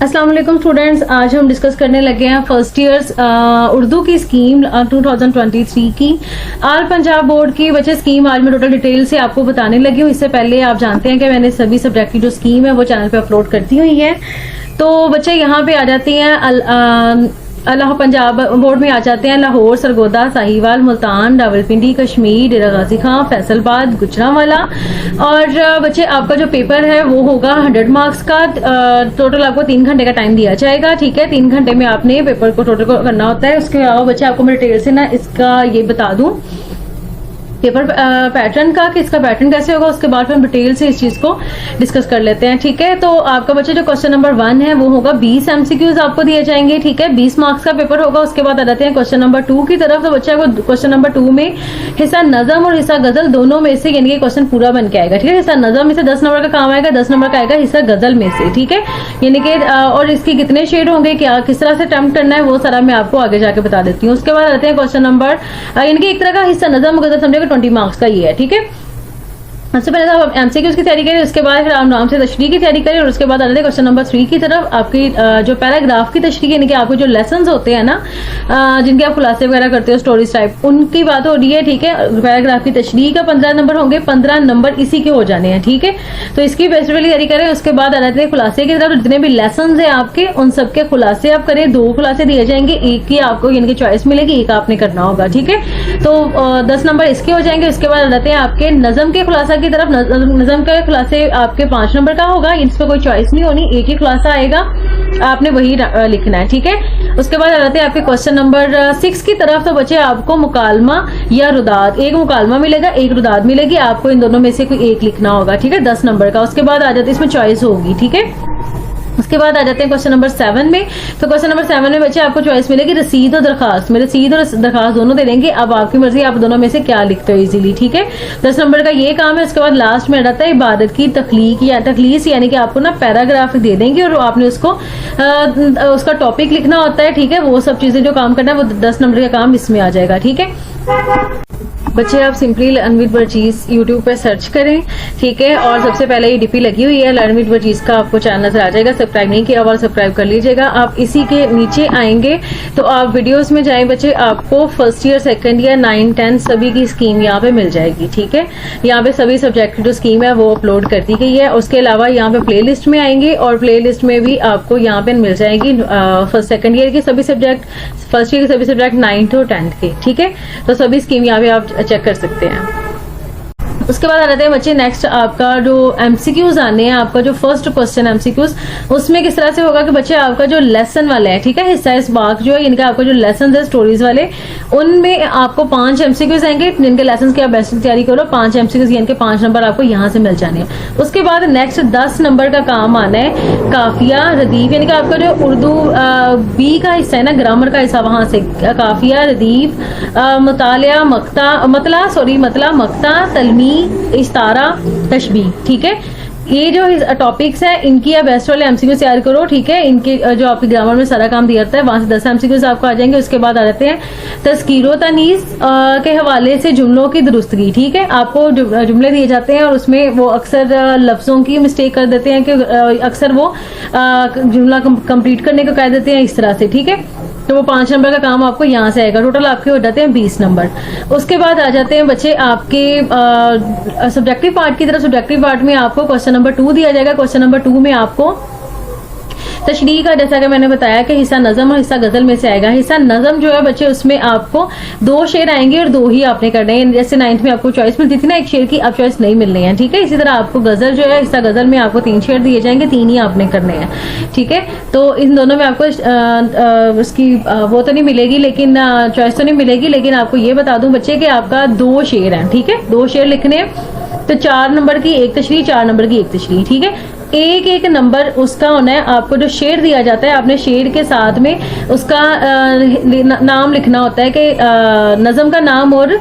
अस्सलाम वालेकुम स्टूडेंट्स, आज हम डिस्कस करने लगे हैं फर्स्ट ईयर्स उर्दू की स्कीम 2023 की आल पंजाब बोर्ड की। बच्चे स्कीम आज मैं टोटल डिटेल से आपको बताने लगी हूँ। इससे पहले आप जानते हैं कि मैंने सभी सब्जेक्ट की जो स्कीम है वो चैनल पे अपलोड करती हुई है। तो बच्चे यहाँ पे आ जाते हैं अल्लाह पंजाब बोर्ड में आ जाते हैं लाहौर, सरगोदा, साहिवाल, मुल्तान, रावलपिंडी, कश्मीर, डेरा गाजी खां, फैसलाबाद, गुजरांवाला। और बच्चे आपका जो पेपर है वो होगा 100 मार्क्स का। टोटल आपको 3 घंटे का टाइम दिया जाएगा। ठीक है, 3 घंटे में आपने पेपर को टोटल को करना होता है। उसके अलावा बच्चे आपको मैं डिटेल से ना इसका ये बता दूं पेपर पैटर्न का कि इसका पैटर्न कैसे होगा। उसके बाद फिर हम डिटेल से इस चीज को डिस्कस कर लेते हैं। ठीक है, तो आपका बच्चा जो क्वेश्चन नंबर 1 है वो होगा 20 एमसीक्यूज आपको दिए जाएंगे। ठीक है, 20 मार्क्स का पेपर होगा। उसके बाद आ जाते हैं क्वेश्चन नंबर 2 की तरफ। तो बच्चा को क्वेश्चन नंबर 2 में हिस्सा नजम और हिस्सा गजल दोनों में से यानी कि क्वेश्चन पूरा बन के आएगा। ठीक है, हिस्सा नजम में से 10 नंबर का काम आएगा, 10 नंबर का आएगा हिस्सा गजल में से। ठीक है, यानी कि और इसके कितने शेड होंगे, क्या किस तरह से अटेम्प्ट करना है वो सारा मैं आपको आगे जाके बता देती हूँ। उसके बाद आते हैं क्वेश्चन नंबर यानी कि एक तरह का हिस्सा नजम गजल समझेगा 20 मार्क्स का ये है। ठीक है, सबसे पहले तो आप एमसीक्यूज की तैयारी करें, उसके बाद फिर आप नाम से तशरीह की तैयारी करें और उसके बाद आ जाते हैं क्वेश्चन नंबर 3 की तरफ। आपकी जो पैराग्राफ की तशरीह यानी कि आपको जो लेसन्स होते हैं ना जिनके आप खुलासे वगैरह करते हो स्टोरीज टाइप, उनकी बात हो रही है। ठीक है, पैराग्राफ की तशरीह का 15 नंबर होंगे, 15 नंबर इसी के हो जाने हैं। ठीक है, तो इसकी बेसिकली तैयारी करें। उसके बाद आ जाते हैं खुलासे की तरफ। जितने भी लेसन है आपके उन सबके खुलासे आप करें। 2 खुलासे दिए जाएंगे, एक की आपको यानी कि चॉइस मिलेगी, एक आपने करना होगा। ठीक है, तो 10 नंबर इसके हो जाएंगे। उसके बाद आ जाते हैं आपके नजम के खुलासा की तरफ। नजम का खुलासे आपके 5 नंबर का होगा, इसमें कोई चॉइस नहीं होनी, एक ही खुलासा आएगा, आपने वही लिखना है। ठीक है, उसके बाद आ जाते हैं आपके क्वेश्चन नंबर 6 की तरफ। तो बच्चे आपको मुकालमा या रुदाद, एक मुकालमा मिलेगा, एक रुदाद मिलेगी, आपको इन दोनों में से कोई एक लिखना होगा। ठीक है, 10 नंबर का। उसके बाद आ जाते हैं इसमें चॉइस होगी। ठीक है, उसके बाद आ जाते हैं क्वेश्चन नंबर 7 में। तो क्वेश्चन नंबर 7 में बच्चे आपको चॉइस मिलेगी रसीद और दरखास्त में। रसीद और दरखास्त दोनों दे देंगे, अब आपकी मर्जी आप दोनों में से क्या लिखते हो इजीली। ठीक है, 10 नंबर का ये काम है। उसके बाद लास्ट में आ जाता है इबादत की तखलीक या तखलीस, यानी कि आपको ना पैराग्राफ दे देंगे और आपने उसको उसका टॉपिक लिखना होता है। ठीक है, वो सब चीजें जो काम करना है वो 10 नंबर का काम इसमें आ जाएगा। ठीक है बच्चे, आप सिंपली लर्न विद वर्चीज यूट्यूब पे सर्च करें। ठीक है, और सबसे पहले ये डीपी लगी हुई है लर्न विद वर्चीज का, आपको चैनल नजर आ जाएगा। सब्सक्राइब नहीं किया और सब्सक्राइब कर लीजिएगा। आप इसी के नीचे आएंगे तो आप वीडियोस में जाएं बच्चे, आपको फर्स्ट ईयर, सेकंड ईयर, 9, 10 सभी की स्कीम यहाँ पे मिल जाएगी। ठीक है, यहाँ पे सभी सब्जेक्ट की जो स्कीम है वो अपलोड कर दी गई है। उसके अलावा यहाँ पे प्ले लिस्ट में आएंगे और प्ले लिस्ट में भी आपको यहाँ पे मिल जाएगी फर्स्ट सेकंड ईयर के सभी सब्जेक्ट, फर्स्ट ईयर के सभी सब्जेक्ट, 9th और 10th के। ठीक है, तो सभी स्कीम यहाँ पे आप चेक कर सकते हैं। उसके बाद आ जाते हैं बच्चे नेक्स्ट आपका जो एमसीक्यूज आने हैं। आपका जो फर्स्ट क्वेश्चन एमसीक्यूज उसमें किस तरह से होगा कि बच्चे आपका जो लेसन वाला है, ठीक है, हिस्सा इस बाग जो है इनका आपका जो लेसन है स्टोरीज वाले, उनमें आपको 5 एमसीक्यूज आएंगे जिनके लेसन की आप बेस्ट तैयारी करो। 5 एमसीक्यूज यानी कि 5 नंबर आपको यहाँ से मिल जाने हैं। उसके बाद नेक्स्ट 10 नंबर का काम आना है काफिया रदीफ, यानी कि आपका जो उर्दू बी का हिस्सा है ना, ग्रामर का हिस्सा, वहां से काफिया रदीफ मुतालिया मतला मक्ता तलमी इस्तारा तशबी। ठीक है, ये जो टॉपिक्स है इनकी आप बेस्ट वाले एमसीक्यूज तैयार करो। ठीक है, इनके जो आपके ग्रामर में सारा काम दिया जाता है वहां से 10 एमसीक्यूज आपको आ जाएंगे। उसके बाद आ जाते हैं तस्कीरो तनीस के हवाले से जुमलों की दुरुस्तगी। ठीक है, आपको जुमले दिए जाते हैं और उसमें वो अक्सर लफ्जों की मिस्टेक कर देते हैं कि अक्सर वो जुमला कंप्लीट करने को कह देते हैं इस तरह से। ठीक है, तो वो 5 नंबर का काम आपको यहाँ से आएगा। टोटल आपके हो जाते हैं 20 नंबर। उसके बाद आ जाते हैं बच्चे आपके सब्जेक्टिव पार्ट की तरफ। सब्जेक्टिव पार्ट में आपको क्वेश्चन नंबर 2 दिया जाएगा। क्वेश्चन नंबर 2 में आपको तशरीह का, जैसा कि मैंने बताया कि हिस्सा नजम और हिस्सा गजल में से आएगा। हिस्सा नजम जो है बच्चे उसमें आपको 2 शेर आएंगे और 2 ही आपने करने हैं। जैसे 9th में आपको चॉइस मिलती थी ना एक शेर की, अब चॉइस नहीं मिलनी है। ठीक है, इसी तरह आपको गजल जो है हिस्सा गजल में आपको 3 शेर दिए जाएंगे, 3 ही आपने करने हैं। ठीक है, तो इन दोनों में आपको उसकी वो तो नहीं मिलेगी, लेकिन चॉइस तो नहीं मिलेगी, लेकिन आपको ये बता दूं बच्चे कि आपका 2 शेर है। ठीक है, 2 शेर लिखने हैं, तो 4 नंबर की एक तशरीह, 4 नंबर की एक तशरीह। ठीक है, एक एक नंबर उसका होना है। आपको जो शेर दिया जाता है आपने शेर के साथ में उसका नाम लिखना होता है कि नज़म का नाम और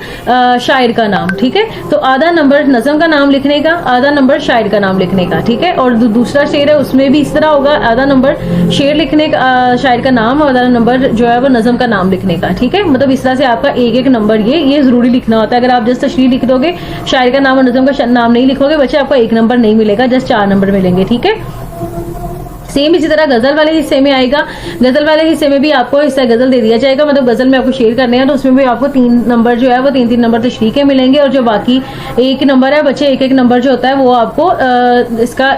शायर का नाम। ठीक है, तो आधा नंबर नज़म का नाम लिखने का, आधा नंबर शायर का नाम लिखने का। ठीक है, और दूसरा शेर है उसमें भी इस तरह होगा, आधा नंबर शेर लिखने का, शायर का नाम, और आधा नंबर जो है वो नज़म का नाम लिखने का। ठीक है, मतलब इस तरह से आपका एक एक नंबर ये जरूरी लिखना होता है। अगर आप जस्ट तशरीह लिख दोगे, शायर का नाम और नज़म का नाम नहीं लिखोगे बच्चे, आपको 1 नंबर नहीं मिलेगा, जस्ट 4 नंबर मिलेंगे। ठीक है, सेम इसी तरह गजल वाले हिस्से में आएगा, गजल वाले हिस्से में भी आपको हिस्सा गजल दे दिया जाएगा, मतलब गजल में आपको शेयर करने हैं तो उसमें भी आपको 3 नंबर जो है वो 3-3 नंबर तशरीह के मिलेंगे, और जो बाकी एक नंबर है बच्चे, एक नंबर जो होता है वो आपको इसका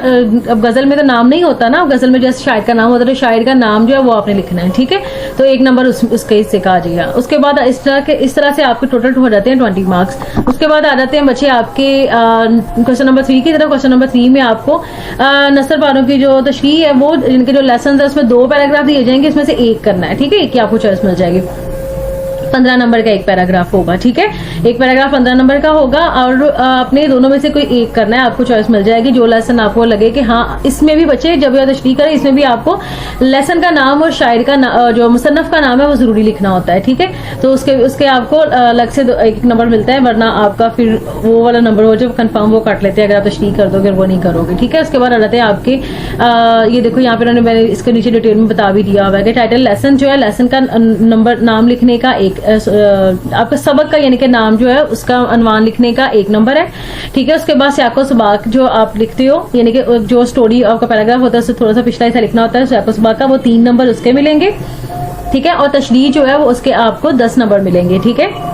अब गजल में तो नाम नहीं होता ना, गजल में जैसे शायर का नाम होता है तो शायर का नाम जो है वो आपने लिखना है, ठीक है। तो एक नंबर उसके हिस्से का आ जाएगा। उसके बाद इस तरह से आपके टोटल हो जाते हैं 20 मार्क्स। उसके बाद आ जाते हैं बच्चे आपके क्वेश्चन नंबर 3 की तरफ। क्वेश्चन नंबर 3 में आपको नसर पारों की जो तशरीह है वो इनके जो लेसन है उसमें 2 पैराग्राफ दिए जाएंगे, इसमें से एक करना है, ठीक है। एक की आपको चॉइस मिल जाएगी। 15 नंबर का एक पैराग्राफ होगा, ठीक है। एक पैराग्राफ 15 नंबर का होगा और अपने दोनों में से कोई एक करना है, आपको चॉइस मिल जाएगी। जो लेसन आपको लगे कि हाँ इसमें भी बच्चे जब यह तशरीह करें इसमें भी आपको लेसन का नाम और शायर का जो मुसन्नफ का नाम है वो जरूरी लिखना होता है, ठीक है। तो उसके आपको अलग से एक नंबर मिलता है, वरना आपका फिर वो वाला नंबर हो जब कंफर्म वो काट लेते हैं अगर आप तशरीह कर दोगे, वो नहीं करोगे, ठीक है। उसके बाद आ जाते हैं आपके ये देखो यहाँ पे मैंने इसके नीचे डिटेल में बता भी दिया हुआ है कि टाइटल लेसन जो है, लेसन का नंबर नाम लिखने का एक आपका सबक का यानी कि नाम जो है उसका अनवान लिखने का एक नंबर है, ठीक है। उसके बाद सियाको सबाक जो आप लिखते हो यानी कि जो स्टोरी आपका पैराग्राफ होता है उससे थोड़ा सा पिछला हिस्सा लिखना होता है, सियाको सबाक का वो 3 नंबर उसके मिलेंगे, ठीक है। और तशरीह जो है वो उसके आपको 10 नंबर मिलेंगे, ठीक है।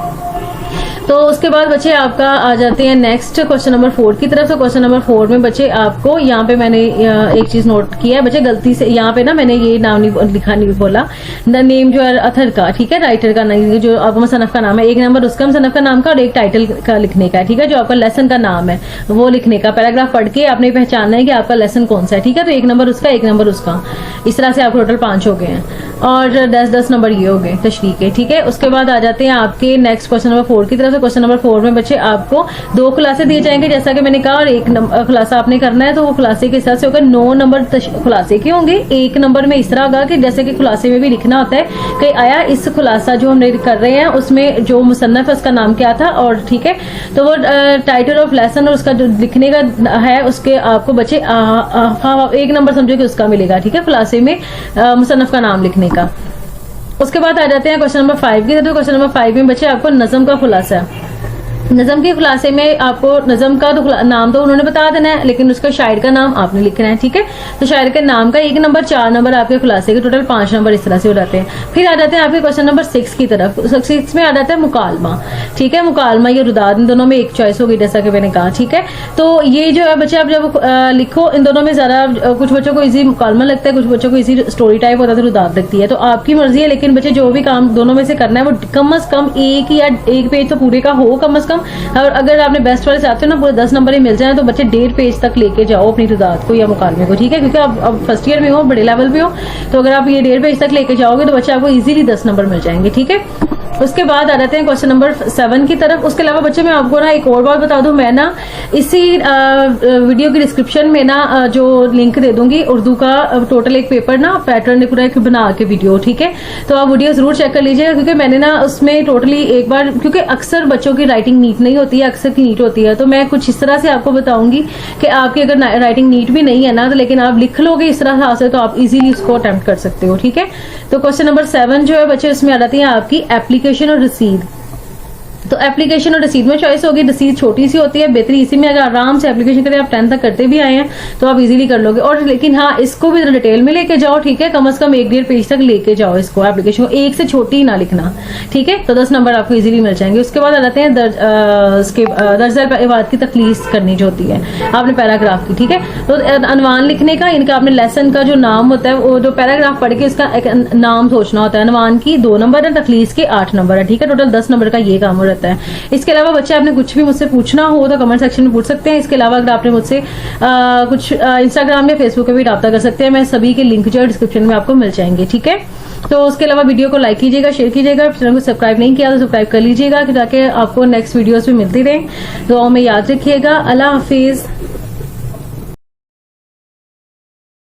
तो उसके बाद बच्चे आपका आ जाते हैं नेक्स्ट क्वेश्चन नंबर 4 की तरफ। तो क्वेश्चन नंबर 4 में बच्चे आपको यहाँ पे मैंने एक चीज नोट किया है बच्चे, गलती से यहाँ पे ना मैंने ये नाम नहीं लिखा, नहीं बोला द नेम जो है अथर का, ठीक है, राइटर का नहीं, जो आपका मुसन्नफ का नाम है, एक नंबर उसका मुसन्नफ का नाम का और एक टाइटल का लिखने का है, ठीक है। जो आपका लेसन का नाम है वो लिखने का, पैराग्राफ पढ़ के आपने पहचानना है कि आपका लेसन कौन सा है, ठीक है। तो एक नंबर उसका, एक नंबर उसका, इस तरह से आपको टोटल 5 हो गए हैं और 10-10 नंबर ये हो गए तशरीह के, ठीक है। उसके बाद आ जाते हैं आपके नेक्स्ट क्वेश्चन नंबर 4 की तरफ। से क्वेश्चन नंबर 4 में बच्चे आपको 2 खुलासे दिए जाएंगे जैसा कि मैंने कहा, और एक खुलासा आपने करना है, तो वो खुलासे के हिसाब से होगा 9 नंबर खुलासे के होंगे। एक नंबर में इस तरह होगा कि जैसे कि खुलासे में भी लिखना होता है कि आया इस खुलासा जो हम कर रहे हैं उसमें जो मुसन्नफ है उसका नाम क्या था, और ठीक है तो वो टाइटल ऑफ लेसन और उसका जो लिखने का है उसके आपको बच्चे एक नंबर समझो कि उसका मिलेगा, ठीक है, खुलासे में मुसन्नफ का नाम लिखने का। उसके बाद आ जाते हैं क्वेश्चन नंबर 5 की। तो क्वेश्चन नंबर 5 में बच्चे आपको नज़म का खुलासा है। नज़म के खुलासे में आपको नज़म का तो नाम तो उन्होंने बता देना है, लेकिन उसका शायर का नाम आपने लिखना है, ठीक है। तो शायर के नाम का 1 नंबर, 4 नंबर आपके खुलासे के, टोटल 5 नंबर इस तरह से हो जाते हैं। फिर आ जाते हैं आपके क्वेश्चन नंबर 6 की तरफ। 6 में आ जाता है मुकालमा, ठीक है। मुकालमा या रुदाद, इन दोनों में एक चॉइस होगी जैसा कि मैंने कहा, ठीक है। तो ये जो है बच्चे आप जब लिखो इन दोनों में ज़रा कुछ बच्चों को ईजी मुकालमा लगता है, कुछ बच्चों को ईजी स्टोरी टाइप होता है तो रुदाद लगती है, तो आपकी मर्जी है। लेकिन बच्चे जो भी काम दोनों में से करना है वो कम अज कम एक पेज तो पूरे का हो कम अज कम, और अगर आपने बेस्ट वाले चाहते हो ना पूरे 10 नंबर ही मिल जाए तो बच्चे 1.5 पेज तक लेके जाओ अपनी रुदात को या मुकालमे को, ठीक है। क्योंकि आप अब फर्स्ट ईयर में हो, बड़े लेवल पे हो, तो अगर आप ये 1.5 पेज तक लेके जाओगे तो बच्चे आपको इजीली 10 नंबर मिल जाएंगे, ठीक है। उसके बाद आ जाते हैं क्वेश्चन नंबर 7 की तरफ। उसके अलावा बच्चे मैं आपको ना एक और बात बता दूं, मैं ना इसी वीडियो की डिस्क्रिप्शन में ना जो लिंक दे दूंगी उर्दू का टोटल एक पेपर ना पैटर्न पूरा एक बना के वीडियो, ठीक है। तो आप वीडियो जरूर चेक कर लीजिएगा क्योंकि मैंने ना उसमें टोटली एक बार, क्योंकि अक्सर बच्चों की राइटिंग नीट नहीं होती है, अक्सर की नीट होती है, तो मैं कुछ इस तरह से आपको बताऊंगी कि आपकी अगर राइटिंग नीट भी नहीं है ना तो लेकिन आप लिख लोगे इस तरह से तो आप इजीली उसको अटेम्प्ट कर सकते हो, ठीक है। तो क्वेश्चन नंबर 7 जो है बच्चे उसमें आ जाती है आपकी एप्लीकेशन और रसीद। तो एप्लीकेशन और रसीद में चॉइस होगी, रसीद छोटी सी होती है, बेहतरी इसी में अगर आराम से एप्लीकेशन करें, आप 10 तक करते भी आए हैं तो आप इजीली कर लोगे। और लेकिन हाँ इसको भी डिटेल में लेके जाओ, ठीक है, कम से कम 1.5 पेज तक लेके जाओ इसको, एप्लीकेशन को एक से छोटी ना लिखना, ठीक है। तो 10 नंबर आपको इजीली मिल जाएंगे। उसके बाद आ जाते हैं दर्ज की तखलीस करनी जो होती है आपने पैराग्राफ की, ठीक है। तो अनवान लिखने का, इनका आपने लेसन का जो नाम होता है वो जो पैराग्राफ पढ़ के उसका एक नाम सोचना होता है। अनवान की 2 नंबर है, तखलीस के 8 नंबर है, ठीक है। टोटल 10 नंबर का ये काम हो जाता है। इसके अलावा बच्चे आपने कुछ भी मुझसे पूछना हो तो कमेंट सेक्शन में पूछ सकते हैं। इसके अलावा अगर आपने मुझसे कुछ इंस्टाग्राम या फेसबुक पे भी राब्ता कर सकते हैं, मैं सभी के लिंक जो है डिस्क्रिप्शन में आपको मिल जाएंगे, ठीक है। तो उसके अलावा वीडियो को लाइक कीजिएगा, शेयर कीजिएगा, चैनल को सब्सक्राइब नहीं किया तो सब्सक्राइब कर लीजिएगा ताकि आपको नेक्स्ट वीडियोस भी मिलती रहे। दुआओं में याद रखिएगा। अल्लाह हाफिज।